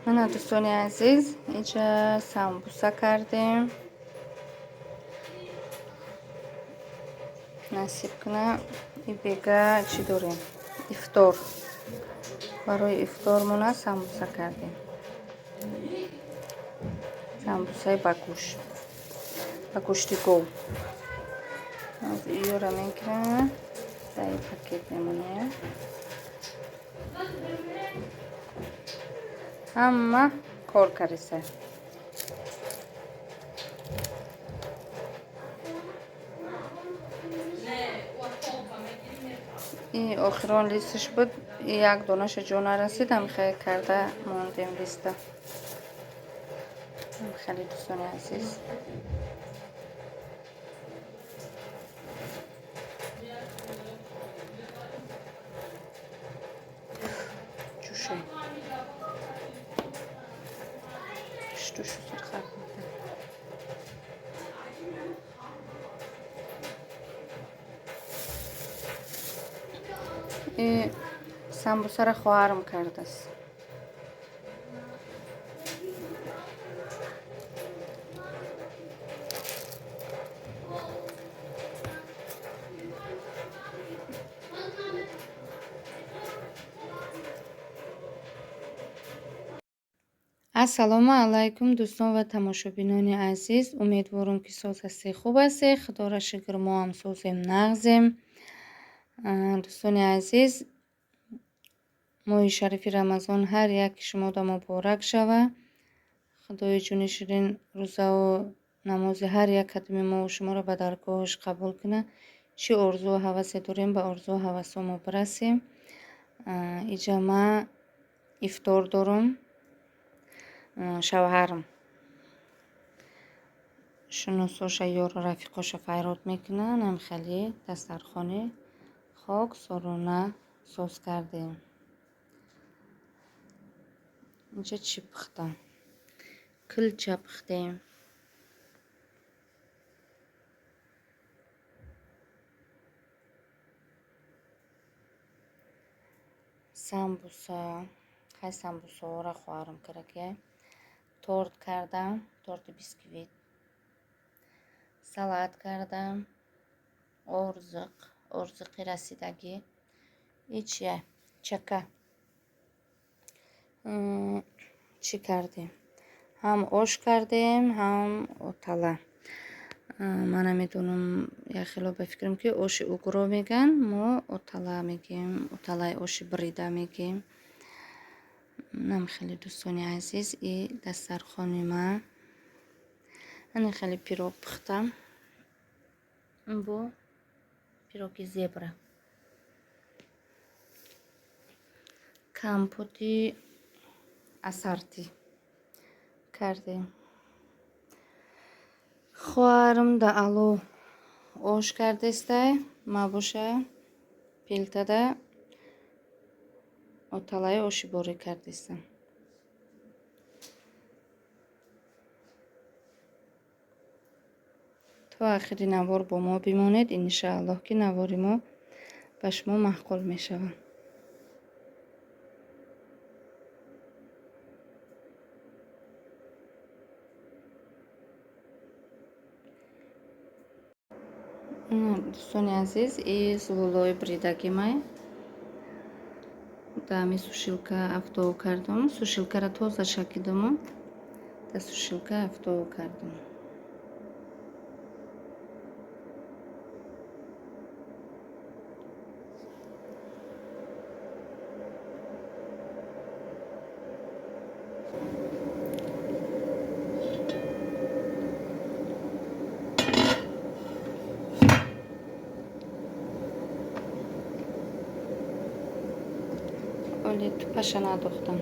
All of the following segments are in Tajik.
من دوستان عزیز اینجا سمبوسه کردیم. نصیب کنه این بیگه چی داریم؟ افطار. برای افطارمون سمبوسه کردیم. سمبوسه با گوشت گاو. از این را میگیرم در این پاکت میمونه. همه کار کردیسه. این آخران لیستش بود. یک دانش جا نرسید. هم خیلی کرده موندیم لیسته. خیلی دوستان عزیز. جوشه. شو سرخ میده. این سمبوسه را خواهرم کرده است. ассалому алайкум дӯстон ва тамошобинони азиз, умедворам ки соз ҳастӣ, хуб ҳастӣ. Худоро шукр, мо ҳам созем, нағзем. Дӯстони азиз, моҳи шарифи рамазон ҳар яки шумода муборак шава. Худои ҷуни ширин рӯзаву намози ҳар як қадами мо шуморо ба даргоҳаш қабул кунад. чӣ орзу ҳавасе дорем, ба орзу ҳавасомо бирасем. Иҷа ман ифтор дорам. шавҳарам шуносоша ёру рафиқоша файрод мекунад. намхали дастархони хок сорона соз кардем. инҷа чӣ пухтам? кулча пухтем. самбуса. хай самбусаҳоро хоҳарам караке. торт кардам, торти бисквит. салат кардам. орзиқи расидагӣ. ичия чака. чӣ кардем? ҳам ош кардем, ҳам отала. ман намедонам, яхело ба фикрам ки оши угро меган, мо отала мегем, оталаи оши брида мегем. нам хеле дӯстони азиз, и дастархони ман. ана хеле пирог пухтам. бо пироги зебра. компоти асарти кардем. хоҳарам да алло ош кардестай, мабоша пилтада оталаи оши борӣ кардестам. то ахири навор бо мо бимонед. иншааллоҳ ки навори мо ба шумо маъқул мешавад. дӯстони азиз, ин зулулои бридаги май дами сушилка афтоу кардам. сушилкаро тоза шакидам. да сушилка афтоу кардам. оли тупаша надохтам.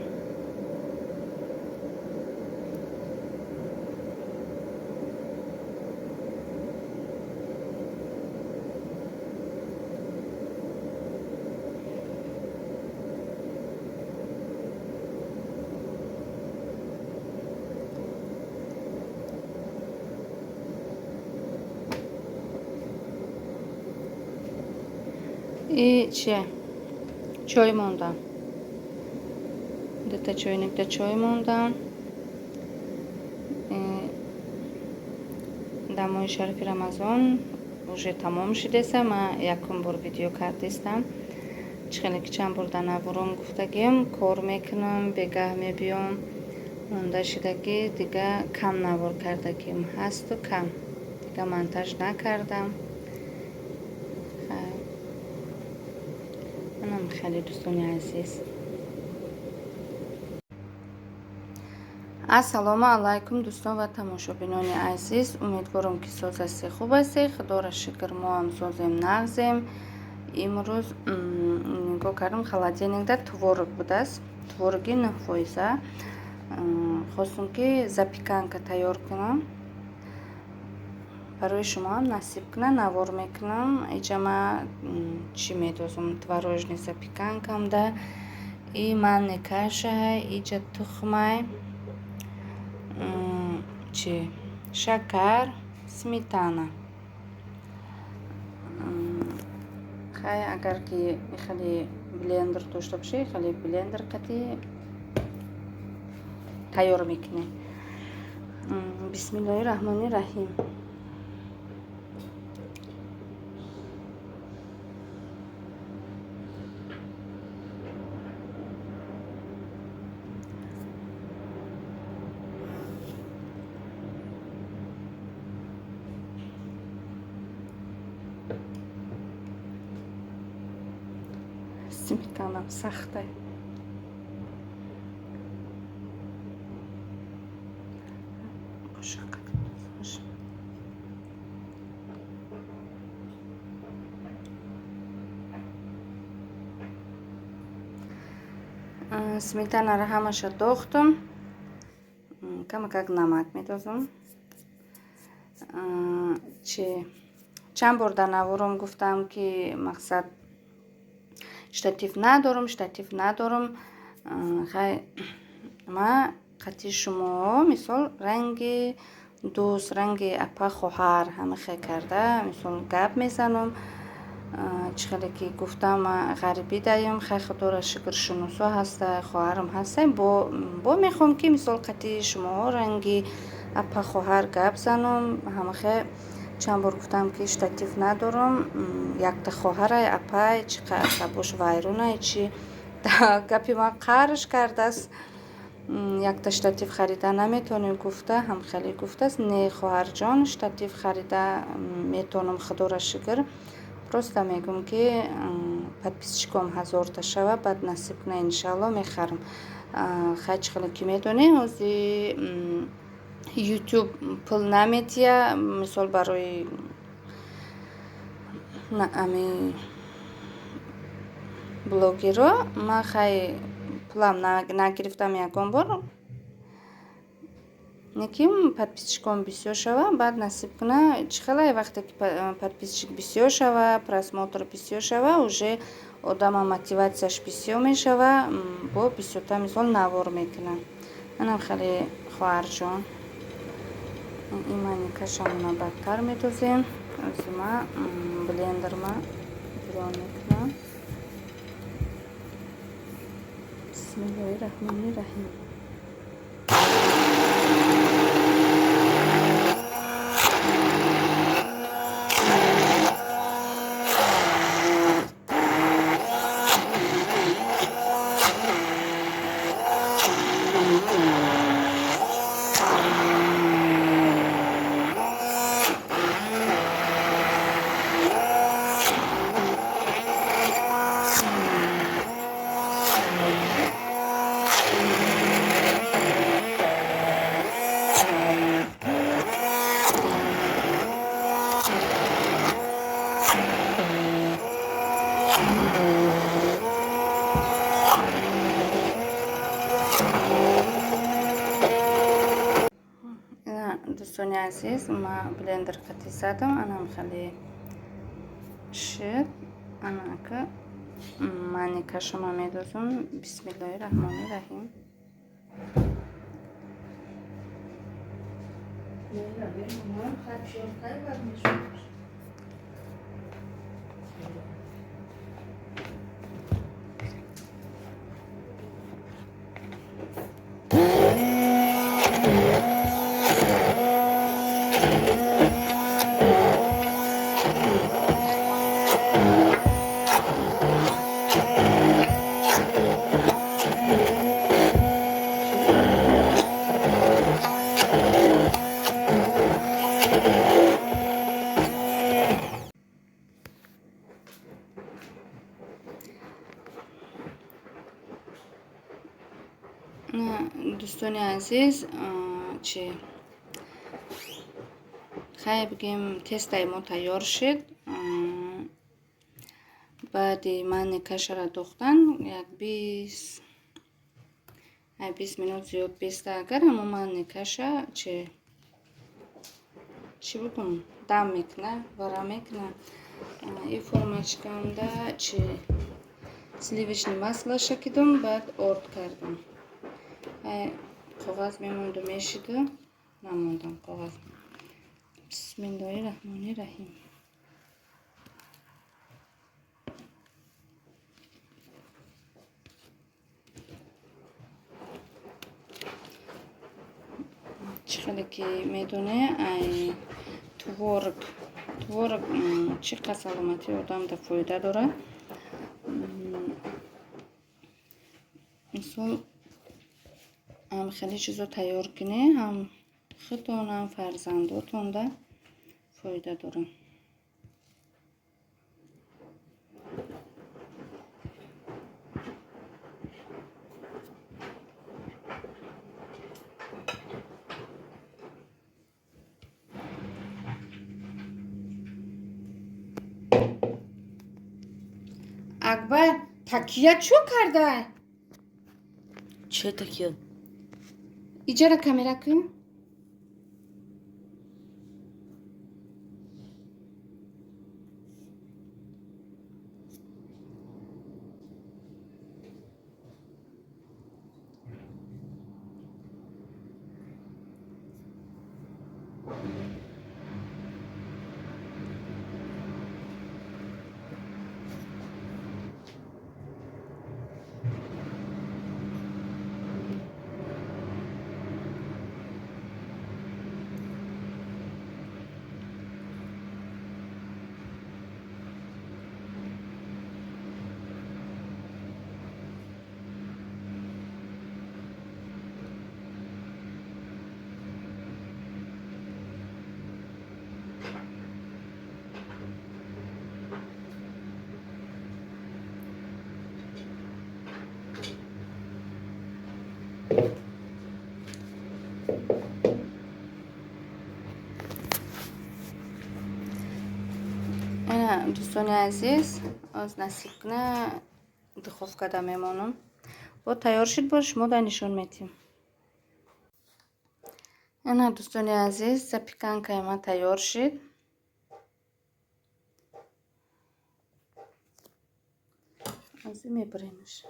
и чия чой мондам. та чойникда чой мондам. дар моҳи шарафи рамазон уже тамом шудеса. Ман якум бор видео кардистам. чхеле ки чанд бор дар наворум гуфтагим кор мекунам, бегаҳ мебиём, монда шудаги дига кам навор кардагим ҳасту кам дига монтаж накардам. манам хеле дӯстони азиз, ассалому алайкум дӯстон ва тамошобинони азиз. Умедворам ки соз ҳастӣ, хуб ҳастӣ. Худоро шукр, мо ҳам созем нағзем. имрӯз нигоҳ кардам, холодильникда творог будааст, твороги 9%. хостум ки запеканка тайёр кунам, барои шумо ҳам насиб кунам. навор мекунам. иҷа ман чӣ медозам, творожни запеканкамда и манни кашай, иҷа тухмай, чӣ шакар, сметана. хай агар ки хеле блендер дошта бошед, хеле блендер қати тайёр мекунем. бисмиллоҳи раҳмони раҳим. сметанам сахта. сметанаро ҳамаша дохтам. камакак намак медозам. чанд бор дар наворум гуфтам ки мақсад штатив надорам. хай ман қати шумо мисол ранги дӯст, ранги апа хоҳар ҳамихе карда мисол гап мезанам. чхеле ки гуфтам ғарибӣ даём, хай худоро шукр шунусо ҳаста, хоҳарам ҳаста, бо мехоҳам ки мисол қати шумо ранги апа хоҳар гап занам. ҳамихе чанд бор гуфтам ки штатив надорам. якта хоҳарай апай чӣ асабош вайрунай, чӣ гапи ман қарш кардааст, якта штатив харида наметонӣ гуфта, ҳам хеле гуфтааст. не хоҳарҷон, штатив харида метонам, худоро шукр. просто мегӯм ки подписчиком 1000 шава, баъд насиб куна иншалло мехарам. хайчи хеле ки медонӣ ҳози ютуб пул наметия, мисол барои блогеро ман хай пулам нагирифтам ягон бор. неким подписчиком бисёр шава, баъд насиб куна чихела вақте ки подписчик бисёр шава, просмотр бисёр шава, уже одама мотиватсияш бисёр мешава, бо бисёртар мисол навор мекуна. манам хеле хоҳарҷон, имани кашамона бадтар медозем. озима блендерма бирон мекунам. бисмиллоҳи раҳмони раҳим. дӯстони азиз, ман блендер қати задам, анам хеле шуд. анака мани кашама медозам. бисмиллоҳи раҳмони раҳим. دوستان عزیز چی خیلی بگیم تستای ما تیار شد. بعدی من نکش را دوختن یک 20 минут زیاد بیسته. اگر اما من نکشه چی بکنم دم میکنه ورم میکنه. این فرمچکانده چی سلیویچنی масла شکیدم بعد ارد کردم. کاغذ میمونده میشیده نموندم کاغذ. بسم الله الرحمن الرحیم. چقدر که میدونه ای تورک چقدر سلامتی آدم در فایده داره. مثلا هم خیلی چیزا تیار کنه هم خودتون هم فرزنداتون ده فایده داره. اکبر تکیه چو کرده؟ چه تکیه؟ اینجا را کامera کن. دوستان عزیز از نصیب کنه دخوف کده میمانم با تیار شد باش ما در نشون میتیم. اینا دوستان عزیز زپیکانکای ما تیار شد. از این میبریمش.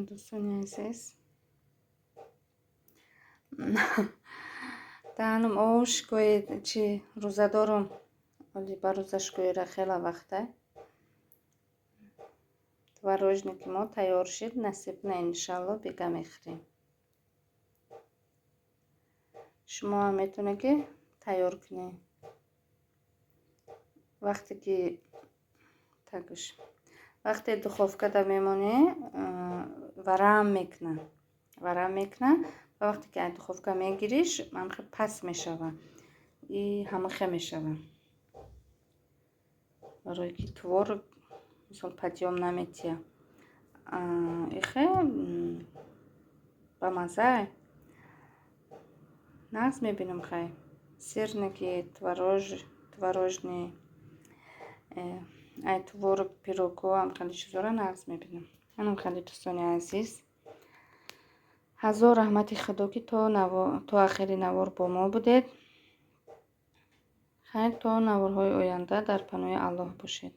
دوستان عزیز دهنم آش کوی چی روزه دارم ولی بر روزش کوی را خیلی وقته و روزنی که ما تیار شد نصیب نه انشالله بیگه میخریم. شما هم میتونه که تیار کنی وقتی که تگش وقتی دخوف کده میمونه варам мекна ва вақте ки духовка мегириш ҳамахе паст мешава, и ҳамахе мешава, барое ки творог мисол подъём наметия. Ихе ба маззае нағз мебинам хай сирники, творожные, ай творог, пирогҳо, ҳам хеле чизора нағз мебинам. Манам хеле дӯстони азиз, ҳазор раҳмати худо ки то ахири навор бо мо будед. Хайр, то наворҳои оянда дар паноҳи Аллоҳ бошед.